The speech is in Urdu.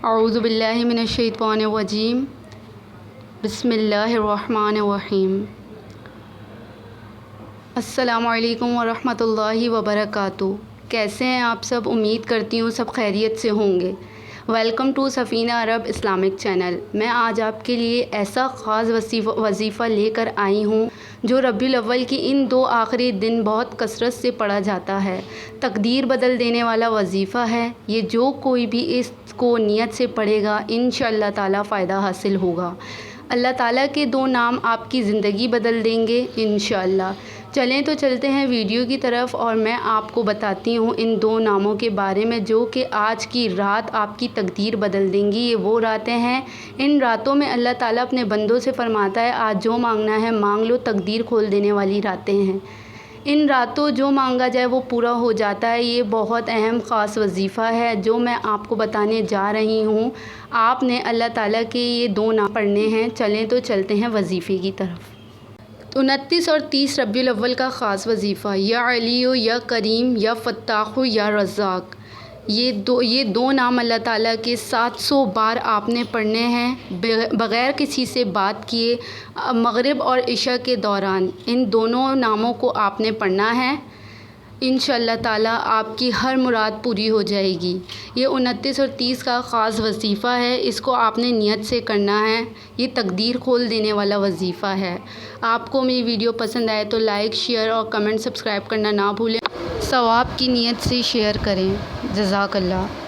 اعوذ باللہ من الشیطان الرجیم بسم اللہ الرحمن الرحیم۔ السلام علیکم ورحمۃ اللہ وبرکاتہ۔ کیسے ہیں آپ سب؟ امید کرتی ہوں سب خیریت سے ہوں گے۔ Welcome to Safina Arab Islamic channel. میں آج آپ کے لیے ایسا خاص وظیفہ لے کر آئی ہوں جو ربیع الاول کی ان 2 آخری دن بہت کثرت سے پڑھا جاتا ہے۔ تقدیر بدل دینے والا وظیفہ ہے یہ، جو کوئی بھی اس کو نیت سے پڑھے گا انشاءاللہ تعالیٰ فائدہ حاصل ہوگا۔ اللہ تعالیٰ کے 2 نام آپ کی زندگی بدل دیں گے انشاءاللہ۔ چلیں تو چلتے ہیں ویڈیو کی طرف، اور میں آپ کو بتاتی ہوں ان 2 ناموں کے بارے میں جو کہ آج کی رات آپ کی تقدیر بدل دیں گی۔ یہ وہ راتیں ہیں، ان راتوں میں اللہ تعالیٰ اپنے بندوں سے فرماتا ہے آج جو مانگنا ہے مانگ لو، تقدیر کھول دینے والی راتیں ہیں۔ ان راتوں جو مانگا جائے وہ پورا ہو جاتا ہے۔ یہ بہت اہم خاص وظیفہ ہے جو میں آپ کو بتانے جا رہی ہوں۔ آپ نے اللہ تعالیٰ کے یہ 2 نام پڑھنے ہیں۔ چلیں تو چلتے ہیں وظیفے کی طرف۔ 29 اور 30 ربیع الاول کا خاص وظیفہ، یا علی یا کریم یا فتاح یا رزاق، یہ دو نام اللہ تعالیٰ کے 700 بار آپ نے پڑھنے ہیں بغیر کسی سے بات کیے، مغرب اور عشاء کے دوران ان دونوں ناموں کو آپ نے پڑھنا ہے۔ انشاءاللہ تعالیٰ آپ کی ہر مراد پوری ہو جائے گی۔ یہ 29 اور 30 کا خاص وظیفہ ہے، اس کو آپ نے نیت سے کرنا ہے۔ یہ تقدیر کھول دینے والا وظیفہ ہے۔ آپ کو میری ویڈیو پسند آئے تو لائک، شیئر اور کمنٹ سبسکرائب کرنا نہ بھولیں۔ ثواب کی نیت سے شیئر کریں۔ جزاک اللہ۔